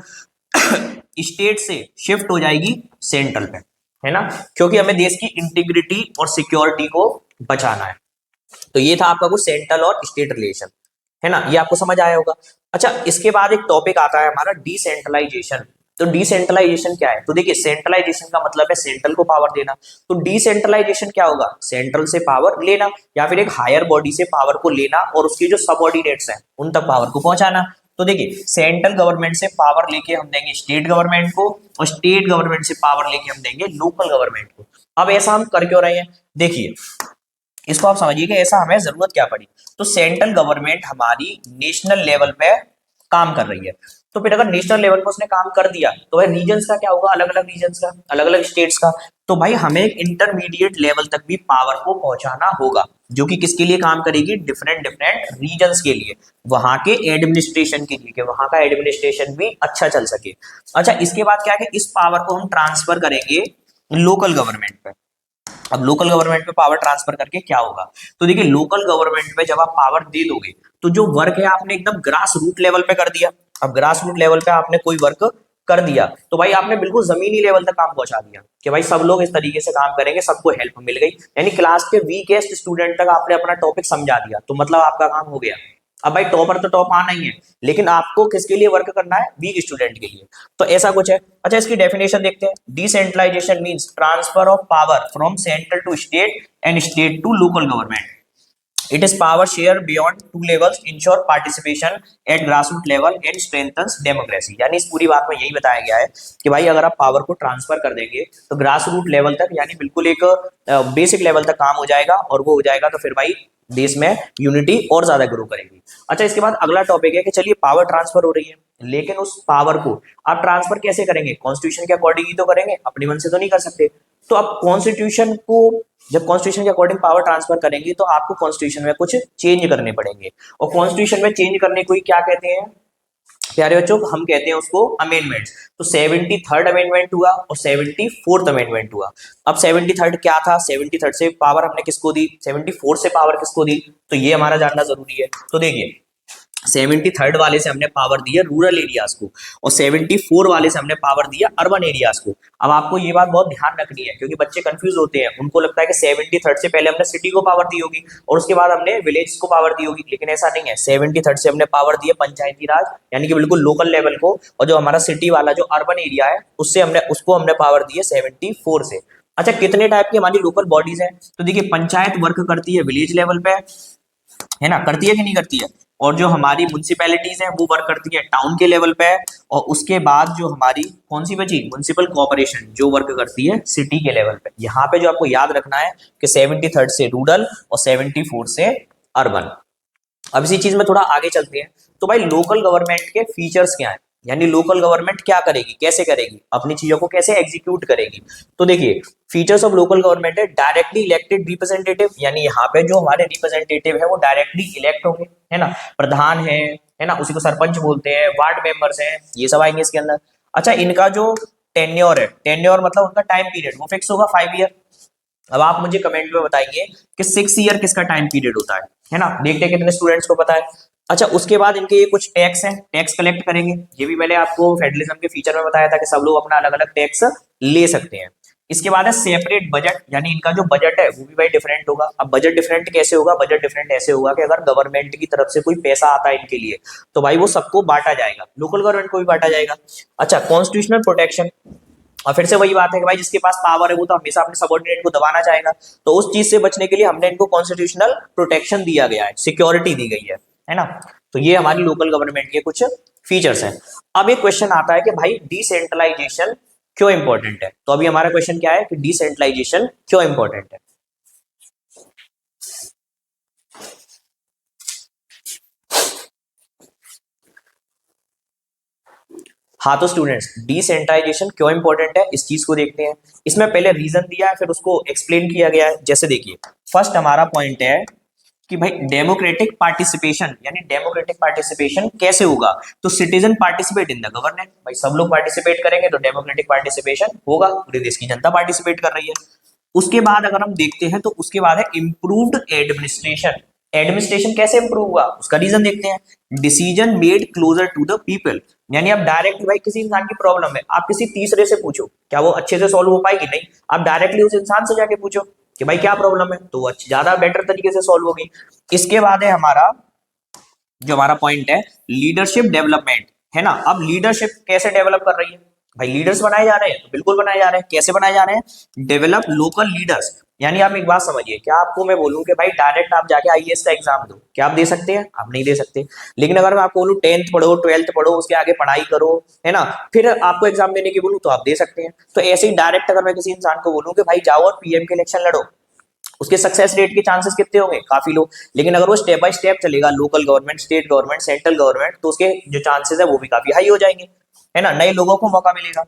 स्टेट से शिफ्ट हो जाएगी सेंट्रल पे, है ना, क्योंकि हमें देश की इंटीग्रिटी और सिक्योरिटी को बचाना है। तो ये था आपका कुछ सेंट्रल और स्टेट रिलेशन, है ना, ये आपको समझ आया होगा। अच्छा इसके बाद एक टॉपिक आता है हमारा डिसेंट्रलाइजेशन। तो डिसेंट्रलाइजेशन क्या है, तो देखिए सेंट्रलाइजेशन का मतलब है सेंट्रल को पावर देना, तो डिसेंट्रलाइजेशन क्या होगा, सेंट्रल से पावर लेना या फिर एक हायर बॉडी से पावर को लेना और उसके जो सबऑर्डिनेट्स हैं उन तक पावर को पहुंचाना। तो देखिए सेंट्रल गवर्नमेंट से पावर लेके हम देंगे स्टेट गवर्नमेंट को, और स्टेट गवर्नमेंट से पावर लेके हम देंगे लोकल गवर्नमेंट को। अब ऐसा हम कर क्यों रहे हैं, देखिए इसको आप समझिए कि ऐसा हमें जरूरत क्या पड़ी। तो सेंट्रल गवर्नमेंट हमारी नेशनल लेवल पे काम कर रही है, तो फिर अगर नेशनल लेवल पे उसने काम कर दिया तो भाई रीजन्स का क्या होगा, अलग अलग रीजन्स का, अलग अलग स्टेट्स का। तो भाई हमें एक इंटरमीडिएट लेवल तक भी पावर को पहुंचाना होगा, जो कि किसके लिए काम करेगी, डिफरेंट डिफरेंट रीजन्स के लिए, वहां के एडमिनिस्ट्रेशन के लिए, कि वहां का एडमिनिस्ट्रेशन भी अच्छा चल सके। अच्छा इसके बाद क्या है कि इस पावर को हम ट्रांसफर करेंगे लोकल गवर्नमेंट पे। अब लोकल गवर्नमेंट पे पावर ट्रांसफर करके क्या होगा, तो देखिए लोकल गवर्नमेंट पे जब आप पावर दे दोगे तो जो वर्क है आपने एकदम ग्रास रूट लेवल पे कर दिया। अब ग्रास रूट लेवल पे आपने कोई वर्क कर दिया तो भाई आपने बिल्कुल जमीनी लेवल तक काम पहुंचा दिया कि भाई सब लोग इस तरीके से काम करेंगे, सबको हेल्प मिल गई, यानी क्लास के वीकेस्ट स्टूडेंट तक आपने अपना टॉपिक समझा दिया, तो मतलब आपका काम हो गया। अब भाई टॉपर तो टॉप आना ही है, लेकिन आपको किसके लिए वर्क करना है, वीक स्टूडेंट के लिए। तो ऐसा कुछ है। अच्छा इसकी डेफिनेशन देखते हैं, decentralisation means transfer of power from central to state and state to local government. It is power share beyond two levels, ensure participation at grassroots level and strengthens democracy। यानी इस पूरी बात में यही बताया गया है कि भाई अगर आप पावर को ट्रांसफर कर देंगे तो ग्रास रूट लेवल तक, यानी बिल्कुल एक बेसिक लेवल तक काम हो जाएगा, और वो हो जाएगा तो फिर भाई देश में यूनिटी और ज्यादा ग्रो करेगी। अच्छा इसके बाद अगला टॉपिक है कि चलिए पावर ट्रांसफर हो रही है, लेकिन उस पावर को आप ट्रांसफर कैसे करेंगे, कॉन्स्टिट्यूशन के अकॉर्डिंग ही तो करेंगे, अपने मन से तो नहीं कर सकते। तो आप कॉन्स्टिट्यूशन को, जब कॉन्स्टिट्यूशन के अकॉर्डिंग पावर ट्रांसफर करेंगे तो आपको कॉन्स्टिट्यूशन में कुछ चेंज करने पड़ेंगे, और कॉन्स्टिट्यूशन में चेंज करने को ही क्या कहते हैं प्यारे बच्चों, हम कहते हैं उसको अमेंडमेंट्स। तो 73rd अमेंडमेंट हुआ और 74th अमेंडमेंट हुआ। अब 73rd क्या था, 73rd से पावर हमने किसको दी, 74 से पावर किसको दी, तो ये हमारा जानना जरूरी है। तो देखिए 73rd वाले से हमने पावर दी है रूरल एरियाज को, और 74 वाले से हमने पावर दिया अर्बन एरियाज को। अब आपको ये बात बहुत ध्यान रखनी है क्योंकि बच्चे कंफ्यूज होते हैं, उनको लगता है कि 73rd से पहले हमने सिटी को पावर दी होगी और उसके बाद हमने विलेज को पावर दी होगी, लेकिन ऐसा नहीं है। 73rd से हमने पावर दी है पंचायती राज यानी कि बिल्कुल लोकल लेवल को, और जो हमारा सिटी वाला जो अर्बन एरिया है उसको हमने पावर दी है 74 से। अच्छा कितने टाइप की हमारी लोकल बॉडीज है, तो देखिए पंचायत वर्क करती है विलेज लेवल पे, है ना, करती है कि नहीं करती है, और जो हमारी म्युनिसिपैलिटीज हैं वो वर्क करती है टाउन के लेवल पे, और उसके बाद जो हमारी कौन सी बची, म्युनिसिपल कॉर्पोरेशन जो वर्क करती है सिटी के लेवल पे। यहाँ पे जो आपको याद रखना है कि 73rd से रूरल और 74 से अर्बन। अब इसी चीज में थोड़ा आगे चलते हैं, तो भाई लोकल गवर्नमेंट के फीचर्स क्या है, यानी लोकल गवर्नमेंट क्या करेगी, कैसे करेगी, अपनी चीजों को कैसे एग्जीक्यूट करेगी। तो देखिए फीचर्स ऑफ लोकल गवर्नमेंट है डायरेक्टली इलेक्टेड रिप्रेजेंटेटिव, यानी यहाँ पे जो हमारे रिप्रेजेंटेटिव है वो डायरेक्टली इलेक्ट होंगे, है ना, प्रधान है है ना, उसी को सरपंच बोलते हैं, वार्ड मेंबर्स हैं, ये सब आएंगे इसके अंदर। अच्छा, इनका जो टेन्योर है, टेन्योर मतलब उनका टाइम पीरियड वो फिक्स होगा 5 ईयर। अब आप मुझे कमेंट में बताइए कि 6 ईयर किसका टाइम पीरियड होता है ना, देखते हैं कितने स्टूडेंट्स को पता है। अच्छा, उसके बाद इनके ये कुछ टैक्स हैं, टैक्स कलेक्ट करेंगे, ये भी मैंने आपको फेडरलिज्म के फीचर में बताया था कि सब लोग अपना अलग अलग टैक्स ले सकते हैं। इसके बाद है सेपरेट बजट, यानी इनका जो बजट है वो भी भाई डिफरेंट होगा। अब बजट डिफरेंट कैसे होगा, बजट डिफरेंट ऐसे होगा कि अगर गवर्नमेंट की तरफ से कोई पैसा आता है इनके लिए तो भाई वो सबको बांटा जाएगा, लोकल गवर्नमेंट को भी बांटा जाएगा। अच्छा, कॉन्स्टिट्यूशनल प्रोटेक्शन, और फिर से वही बात है कि भाई जिसके पास पावर है वो तो हमेशा अपने सबऑर्डिनेट को दबाना चाहेगा, तो उस चीज से बचने के लिए हमने इनको कॉन्स्टिट्यूशनल प्रोटेक्शन दिया गया है, सिक्योरिटी दी गई है ना। तो ये हमारी लोकल गवर्नमेंट के कुछ फीचर्स हैं। अब एक क्वेश्चन आता है कि भाई डिसेंट्रलाइजेशन क्यों इंपॉर्टेंट है, तो अभी हमारा क्वेश्चन क्या है कि डिसेंट्रलाइजेशन क्यों इंपॉर्टेंट है। हाँ तो स्टूडेंट्स, डिसेंट्रलाइजेशन क्यों इंपॉर्टेंट है इस चीज को देखते हैं। इसमें पहले रीजन दिया है, फिर उसको एक्सप्लेन किया गया है। जैसे देखिए, फर्स्ट हमारा पॉइंट है कि भाई डेमोक्रेटिक पार्टिसिपेशन, यानी डेमोक्रेटिक पार्टिसिपेशन कैसे होगा, तो citizen participate in the governance, भाई सब लोग पार्टिसिपेट करेंगे तो डेमोक्रेटिक पार्टिसिपेशन होगा, पूरे देश की जनता पार्टिसिपेट कर रही है। उसके बाद अगर हम देखते हैं तो उसके बाद है इम्प्रूव्ड एडमिनिस्ट्रेशन। एडमिनिस्ट्रेशन कैसे इंप्रूव हुआ उसका रीजन देखते हैं। Decision made closer to the people, यानी आप डायरेक्टली भाई किसी इंसान की प्रॉब्लम है, आप किसी तीसरे से पूछो, क्या वो अच्छे से सॉल्व हो पाएगी? नहीं, आप डायरेक्टली उस इंसान से जाके पूछो कि भाई क्या प्रॉब्लम है, तो वो ज्यादा बेटर तरीके से सॉल्व होगी। इसके बाद है हमारा जो हमारा पॉइंट है लीडरशिप डेवलपमेंट, है ना। अब लीडरशिप कैसे डेवलप कर रही है, भाई लीडर्स बनाए जा रहे हैं, तो बिल्कुल बनाए जा रहे हैं। कैसे बनाए जा रहे हैं, डेवलप लोकल लीडर्स, यानी आप एक बात समझिए, क्या आपको मैं बोलूं कि भाई डायरेक्ट आप जाके आईएएस का एग्जाम दो, क्या आप दे सकते हैं? आप नहीं दे सकते। लेकिन अगर मैं आपको बोलूं 10th पढ़ो, 12th पढ़ो, उसके आगे पढ़ाई करो, है ना, फिर आपको एग्जाम देने की बोलूं तो आप दे सकते हैं। तो ऐसे ही डायरेक्ट अगर मैं किसी इंसान को बोलूं कि भाई जाओ और पीएम के इलेक्शन लड़ो, उसके सक्सेस रेट के चांसेस कितने होंगे? काफी लो। लेकिन अगर वो स्टेप बाय स्टेप चलेगा, local government, state government, central government, तो उसके जो चांसेस है वो भी काफी हाई हो जाएंगे, है ना, नए लोगों को मौका मिलेगा।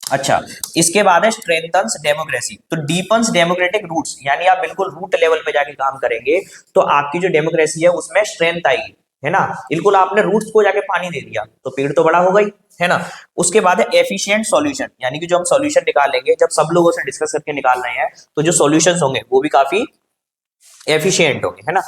अच्छा, इसके बाद है स्ट्रेंथन्स डेमोक्रेसी, तो डीपन्स डेमोक्रेटिक रूट्स, यानी आप बिल्कुल रूट लेवल पे जाके काम करेंगे तो आपकी जो डेमोक्रेसी है उसमें स्ट्रेंथ आएगी, है ना। बिल्कुल आपने रूट्स को जाके पानी दे दिया तो पेड़ तो बड़ा होगा ही, है ना। उसके बाद है एफिशिएंट सॉल्यूशन, यानी कि जो हम सॉल्यूशन निकालेंगे, जब सब लोगों से डिस्कस करके निकाल रहे हैं तो जो सॉल्यूशंस होंगे वो भी काफी एफिशिएंट होंगे, है ना।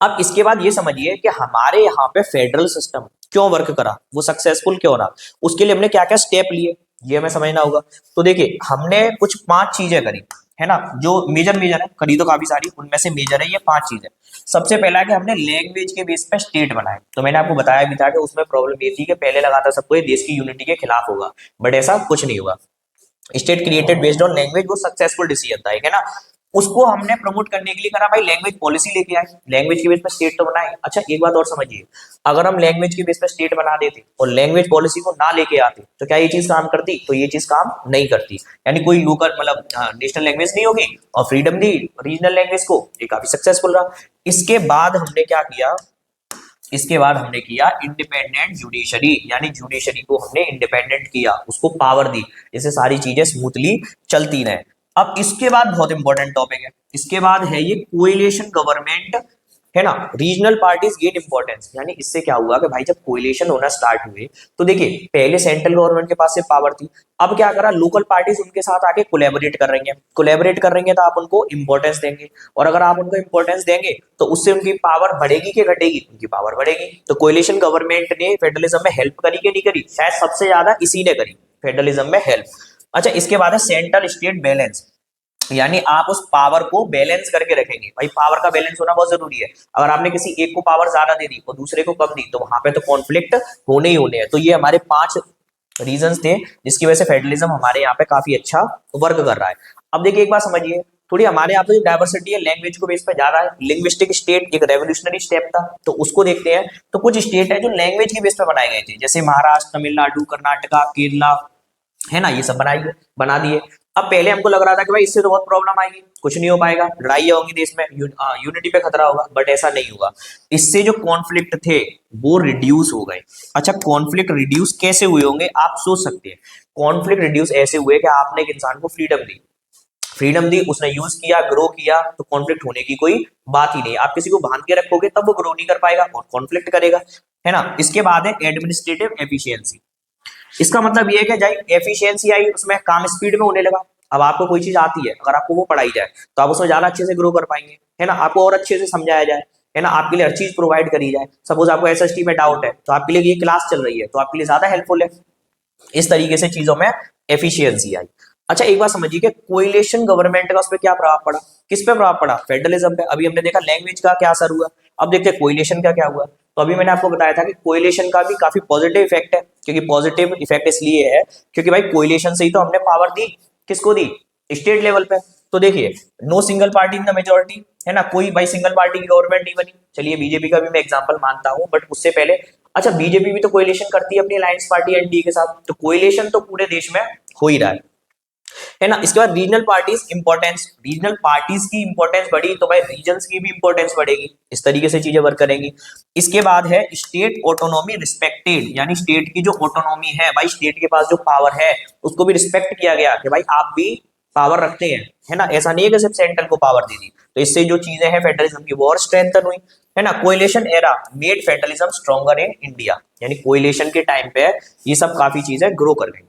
अब इसके बाद ये समझिए कि हमारे यहाँ पे फेडरल सिस्टम क्यों वर्क करा, वो सक्सेसफुल क्यों रहा, उसके लिए हमने क्या क्या स्टेप लिए, ये हमें समझना होगा। तो देखिए, हमने कुछ 5 चीजें करी, है ना, जो मेजर मेजर है, करी तो काफी सारी, उनमें से मेजर है ये 5 चीजें। सबसे पहला है कि हमने लैंग्वेज के बेस पे स्टेट बनाए। तो मैंने आपको बताया भी था कि उसमें प्रॉब्लम ये थी कि पहले लगा था सबको ये देश की यूनिटी के खिलाफ होगा, बट ऐसा कुछ नहीं हुआ। State created based on language, वो सक्सेसफुल डिसीजन था, है ना। उसको हमने प्रमोट करने के लिए करा, भाई लैंग्वेज पॉलिसी लेके आए, लैंग्वेज के बेस पे स्टेट तो बनाए। अच्छा, एक बात और समझिए, अगर हम लैंग्वेज के बेस पे स्टेट बना देते और लैंग्वेज पॉलिसी को ना लेके आते तो क्या ये चीज काम करती? तो ये चीज काम नहीं करती, यानी कोई लोकल मतलब नेशनल लैंग्वेज नहीं होगी, और फ्रीडम दी रीजनल लैंग्वेज को, ये काफी सक्सेसफुल रहा। इसके बाद हमने क्या किया, इसके बाद हमने किया इंडिपेंडेंट जुडिशरी, यानी जुडिशरी को हमने इंडिपेंडेंट किया, उसको पावर दी, जैसे सारी चीजें स्मूथली चलती रहे। अब इसके बाद बहुत इंपॉर्टेंट टॉपिक है, इसके बाद है ये कोएलिशन गवर्नमेंट, है ना। रीजनल पार्टीज गेट इंपॉर्टेंस, यानी इससे क्या हुआ कि भाई जब कोएलिशन होना स्टार्ट हुए तो देखिए पहले सेंट्रल गवर्नमेंट के पास से पावर थी, अब क्या करा, लोकल पार्टीज उनके साथ आके कोलैबोरेट कर रही हैं, कोलैबोरेट कर रही हैं तो आप उनको इंपॉर्टेंस देंगे, और अगर आप उनको इंपॉर्टेंस देंगे तो उससे उनकी पावर बढ़ेगी कि घटेगी? उनकी पावर बढ़ेगी। तो कोएलिशन गवर्नमेंट ने फेडरलिज्म में हेल्प करी कि नहीं करी? शायद सबसे ज्यादा इसी ने करी फेडरलिज्म में हेल्प। अच्छा, इसके बाद है सेंट्रल स्टेट बैलेंस, यानी आप उस पावर को बैलेंस करके रखेंगे, भाई पावर का बैलेंस होना बहुत जरूरी है। अगर आपने किसी एक को पावर ज्यादा दे दी और दूसरे को कम दी तो वहां पे तो कॉन्फ्लिक्ट होने ही होने हैं। तो ये हमारे 5 रीजंस थे जिसकी वजह से फेडरलिज्म हमारे यहाँ पे काफी अच्छा वर्क कर रहा है। अब देखिए एक बात समझिए, थोड़ी हमारे यहाँ पे जो डायवर्सिटी है लैंग्वेज को बेस पे ज्यादा है, लिंग्विस्टिक स्टेट एक रेवोल्यूशनरी स्टेप था, तो उसको देखते हैं। तो कुछ स्टेट है जो लैंग्वेज के बेस पे बनाए गए थे, जैसे महाराष्ट्र, तमिलनाडु, कर्नाटका, केरला, है ना, ये सब बना दिए। अब पहले हमको लग रहा था कि भाई इससे तो बहुत प्रॉब्लम आएगी, कुछ नहीं हो पाएगा, लड़ाइयाँ होंगी देश में, यूनिटी पे खतरा होगा, बट ऐसा नहीं हुआ। इससे जो कॉन्फ्लिक्ट थे वो रिड्यूस हो गए। अच्छा, कॉन्फ्लिक्ट रिड्यूस कैसे हुए होंगे आप सोच सकते हैं। कॉन्फ्लिक्ट रिड्यूस ऐसे हुए कि आपने एक इंसान को फ्रीडम दी, फ्रीडम दी, उसने यूज किया, ग्रो किया, तो कॉन्फ्लिक्ट होने की कोई बात ही नहीं। आप किसी को बांध के रखोगे तब वो ग्रो नहीं कर पाएगा और कॉन्फ्लिक्ट करेगा, है ना। इसके बाद है एडमिनिस्ट्रेटिव एफिशिएंसी। इसका मतलब ये है कि जाए एफिशिएंसी आई, उसमें काम स्पीड में होने लगा। अब आपको कोई चीज आती है, अगर आपको वो पढ़ाई जाए तो आप उसमें ज्यादा अच्छे से ग्रो कर पाएंगे, है ना। आपको और अच्छे से समझाया जाए, है ना, आपके लिए हर चीज प्रोवाइड करी जाए। सपोज आपको एसएसटी में डाउट है तो आपके लिए ये क्लास चल रही है तो आपके लिए ज्यादा हेल्पफुल है। इस तरीके से चीजों में एफिशिएंसी आई। अच्छा एक बात समझिए कि कोइलेशन गवर्नमेंट का उस पर क्या प्रभाव पड़ा, किस पे प्रभाव पड़ा, फेडरलिज्म पे। अभी हमने देखा लैंग्वेज का क्या असर हुआ, अब देखते हैं कोइलेशन का क्या हुआ। तो अभी मैंने आपको बताया था कि कोइलेशन का भी काफी पॉजिटिव इफेक्ट है, क्योंकि पॉजिटिव इफेक्ट इसलिए है क्योंकि भाई कोइलेशन से ही तो हमने पावर दी, किसको दी, स्टेट लेवल पे। तो देखिए no single party in the majority, है ना, कोई भाई सिंगल पार्टी की गवर्नमेंट नहीं बनी। चलिए बीजेपी का भी मैं एग्जांपल मानता हूं, बट उससे पहले अच्छा बीजेपी भी तो कोइलेशन करती है अपनी अलायंस पार्टी एनडीए के साथ, तो कोइलेशन तो पूरे देश में हो ही रहा है ना। इसके बाद regional parties importance, regional parties की इंपॉर्टेंस बढ़ी तो भाई रीजन्स की भी इंपॉर्टेंस बढ़ेगी। इस तरीके से चीजें वर्क करेंगी। इसके बाद है स्टेट ऑटोनॉमी रिस्पेक्टेड, यानी स्टेट की जो ऑटोनॉमी है भाई, स्टेट के पास जो पावर है उसको भी रिस्पेक्ट किया गया कि भाई आप भी पावर रखते हैं, है ना। ऐसा नहीं है कि सिर्फ सेंट्रल को पावर दे दी। तो इससे जो चीजें हैं फेडरलिज्म की वो और स्ट्रेंथन हुई, है ना। Coalition era made federalism stronger in India, यानी कोइलेशन के टाइम पे ये सब काफी चीजें ग्रो कर गई।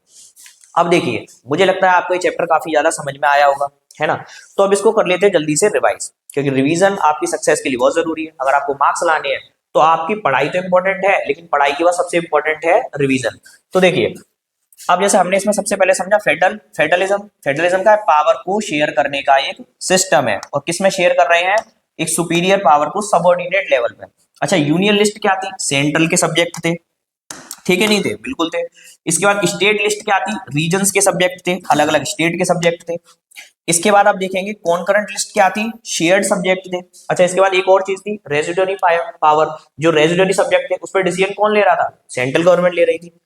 अब देखिए मुझे लगता है आपको ये चैप्टर काफी ज्यादा समझ में आया होगा, है ना। तो अब इसको कर लेते हैं जल्दी से रिवाइज, क्योंकि रिवीजन आपकी सक्सेस के लिए बहुत जरूरी है। अगर आपको मार्क्स लाने हैं तो आपकी पढ़ाई तो इंपॉर्टेंट है, लेकिन पढ़ाई के बाद सबसे इंपॉर्टेंट है रिवीजन। तो देखिए अब जैसे हमने इसमें सबसे पहले समझा फेडरलिज्म, फेडरलिज्म का पावर को शेयर करने का एक सिस्टम है, और किसमें शेयर कर रहे हैं, एक सुपीरियर पावर को सबऑर्डिनेट लेवल पे। अच्छा यूनियन लिस्ट क्या थी, सेंट्रल के सब्जेक्ट थे, ठीक है, नहीं थे, बिल्कुल थे। इसके बाद स्टेट लिस्ट क्या थी, रीजन्स के सब्जेक्ट थे, अलग अलग स्टेट के सब्जेक्ट थे। इसके बाद आप देखेंगे कॉन्करेंट लिस्ट क्या थी, शेयर्ड सब्जेक्ट थे। अच्छा इसके बाद एक और चीज थी रेजिडरी पावर, जो रेजिडरी सब्जेक्ट थे उस पर डिसीजन कौन ले रहा था, सेंट्रल गवर्नमेंट ले रही थी।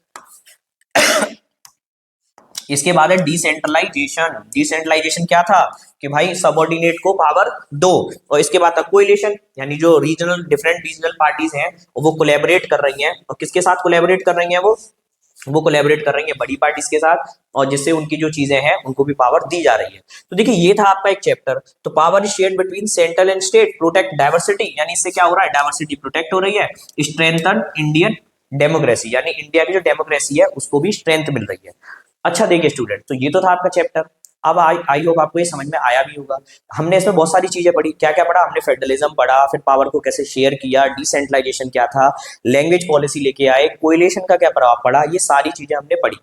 इसके बाद है डिसेंट्रलाइजेशन, डिसेंट्रलाइजेशन क्या था कि भाई सबऑर्डिनेट को पावर दो। और इसके बाद था कोएलिशन, यानी जो रीजनल डिफरेंट रीजनल पार्टीज हैं वो कोलैबोरेट कर रही हैं, और किसके साथ कोलैबोरेट कर रही हैं, वो कोलैबोरेट कर रही है बड़ी पार्टीज के साथ, और जिससे उनकी जो चीजें हैं उनको भी पावर दी जा रही है। तो देखिए ये था आपका एक चैप्टर। तो power is shared between central and state, protect diversity, यानी इससे क्या हो रहा है, डाइवर्सिटी प्रोटेक्ट हो रही है। स्ट्रेंथन इंडियन डेमोक्रेसी, यानी इंडिया की जो डेमोक्रेसी है उसको भी स्ट्रेंथ मिल रही है। अच्छा देखिए स्टूडेंट, तो ये तो था आपका चैप्टर। अब आई होप आपको ये समझ में आया भी होगा। हमने इसमें बहुत सारी चीजें पढ़ी, क्या क्या पढ़ा हमने, फेडरलिज्म पढ़ा, फिर पावर को कैसे शेयर किया, डिसेंट्रलाइजेशन क्या था, लैंग्वेज पॉलिसी लेके आए, कोएलिशन का क्या प्रभाव पड़ा, ये सारी चीजें हमने पढ़ी,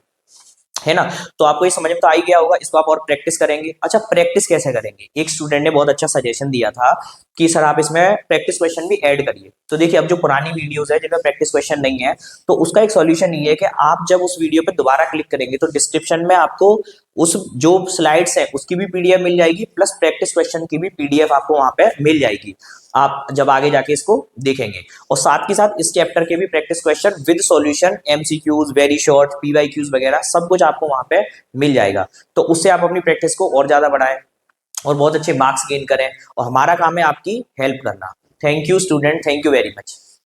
है ना। तो आपको ये समझ में तो आ ही गया होगा। इसको आप और प्रैक्टिस करेंगे। अच्छा प्रैक्टिस कैसे करेंगे, एक स्टूडेंट ने बहुत अच्छा सजेशन दिया था कि सर आप इसमें प्रैक्टिस क्वेश्चन भी ऐड करिए। तो देखिए अब जो पुरानी वीडियोस है जिनमें प्रैक्टिस क्वेश्चन नहीं है, तो उसका एक सॉल्यूशन ये है कि आप जब उस वीडियो पे दोबारा क्लिक करेंगे तो डिस्क्रिप्शन में आपको उस जो स्लाइड्स है उसकी भी पीडीएफ मिल जाएगी, प्लस प्रैक्टिस क्वेश्चन की भी पीडीएफ आपको वहां पे मिल जाएगी, आप जब आगे जाके इसको देखेंगे। और साथ के साथ इस चैप्टर के भी practice question with solution, MCQs, very short, PYQs वगैरह सब कुछ आपको वहां पे मिल जाएगा। तो उससे आप अपनी प्रैक्टिस को और ज्यादा बढ़ाएं और बहुत अच्छे मार्क्स गेन करें, और हमारा काम है आपकी हेल्प करना। Thank you student, thank you very much.